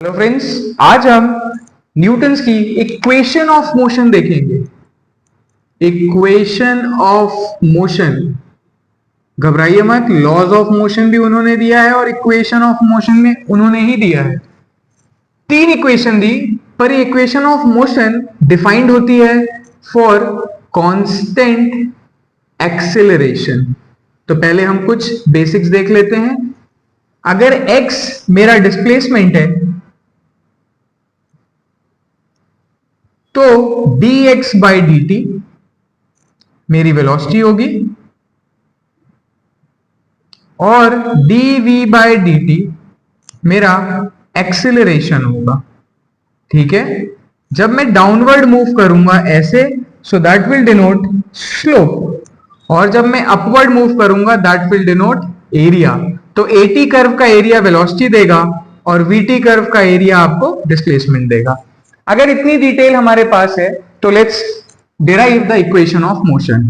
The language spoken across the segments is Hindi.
हेलो फ्रेंड्स, आज हम न्यूटन्स की इक्वेशन ऑफ मोशन देखेंगे। इक्वेशन ऑफ मोशन, घबराइए मत, लॉज ऑफ मोशन भी उन्होंने दिया है और इक्वेशन ऑफ मोशन में उन्होंने ही दिया है। तीन इक्वेशन दी, पर ये इक्वेशन ऑफ मोशन डिफाइंड होती है फॉर कांस्टेंट एक्सेलरेशन। तो पहले हम कुछ बेसिक्स देख लेते हैं। अगर x मेरा डिस्प्लेसमेंट है तो dx बाई dt मेरी वेलोसिटी होगी और dv बाई dt मेरा एक्सेलरेशन होगा। ठीक है, जब मैं डाउनवर्ड मूव करूंगा ऐसे, so that will denote slope, और जब मैं अपवर्ड मूव करूंगा दैट विल डिनोट एरिया। तो AT कर्व का एरिया वेलोसिटी देगा और VT कर्व का एरिया आपको डिस्प्लेसमेंट देगा। अगर इतनी डिटेल हमारे पास है तो let's derive the equation of motion.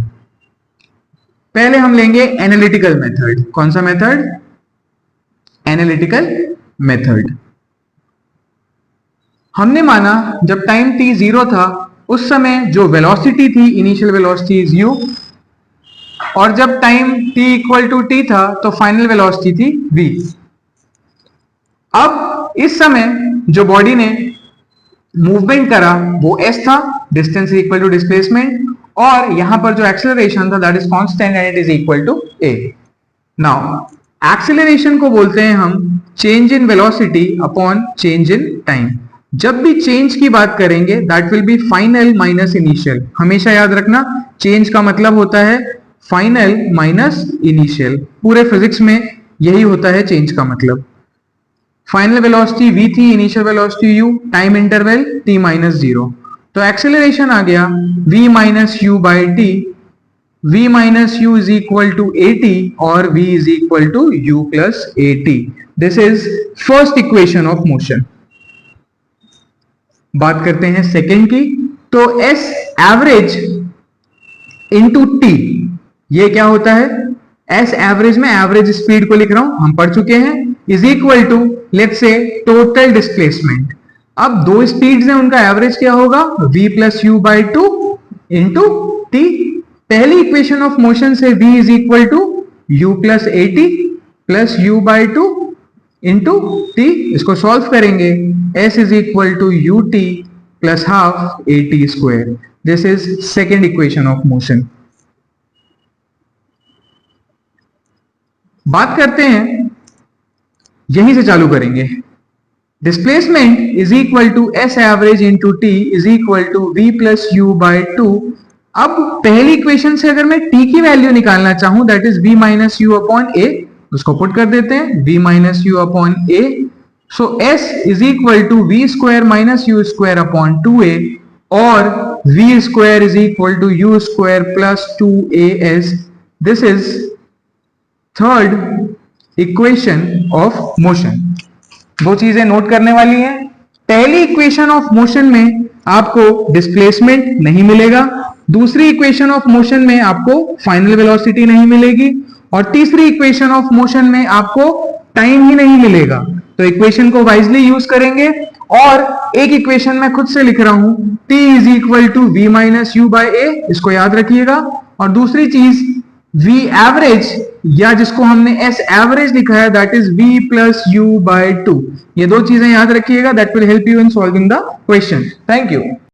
पहले हम लेंगे एनालिटिकल मेथड। कौन सा मेथड? Analytical method. हमने माना जब टाइम t 0 था उस समय जो वेलोसिटी थी, इनिशियल वेलोसिटी इज u, और जब time t equal to t था तो फाइनल वेलोसिटी थी v। अब इस समय जो बॉडी ने मूवमेंट करा वो s था, डिस्टेंस इक्वल टू डिस्प्लेसमेंट, और यहां पर जो एक्सेलरेशन था that is constant and it is equal to a। Now acceleration को बोलते हैं हम change in velocity upon change in time. जब भी चेंज की बात करेंगे that will be final minus initial. हमेशा याद रखना, चेंज का मतलब होता है फाइनल माइनस इनिशियल। पूरे फिजिक्स में यही होता है चेंज का मतलब। फाइनल वेलोसिटी v थी, initial velocity u, time interval t minus 0। तो एक्सेलरेशन आ गया v minus u by t. v minus u is equal to at और v is equal to u plus at। This is first equation of motion. बात करते हैं सेकेंड की। तो s एवरेज इंटू t, ये क्या होता है? s एवरेज में एवरेज स्पीड को लिख रहा हूं, हम पढ़ चुके हैं, is equal to let's say total displacement. अब दो स्पीड्स हैं, उनका एवरेज क्या होगा? v plus u by two into t. पहली इक्वेशन ऑफ मोशन से v is equal to u plus a t plus u by two into t. इसको सॉल्व करेंगे, s is equal to u t plus half a T square. This is second equation of motion. बात करते हैं, यहीं से चालू करेंगे। Displacement is equal to s average into t is equal to v plus u by two. अब पहली इक्वेशन से अगर मैं t की वैल्यू निकालना चाहूं that is v minus u upon a, उसको पुट कर देते हैं v minus u upon a. So s is equal to v square minus u square upon 2a और v square is equal to u square plus 2as। This is third equation of motion. वो चीजें नोट करने वाली हैं। पहली इक्वेशन ऑफ मोशन में आपको डिस्प्लेसमेंट नहीं मिलेगा, दूसरी इक्वेशन ऑफ मोशन में आपको फाइनल वेलोसिटी नहीं मिलेगी, और तीसरी इक्वेशन ऑफ मोशन में आपको टाइम ही नहीं मिलेगा। तो इक्वेशन को वाइजली यूज करेंगे। और एक इक्वेशन मैं खुद से लिख रहा हूं, t is equal to v minus u by a, इसको याद रखिएगा। और दूसरी चीज v एवरेज, या जिसको हमने s एवरेज लिखा है that is v plus u by to. ये दो चीजें याद रखिएगा, that will help you in solving the question. Thank you.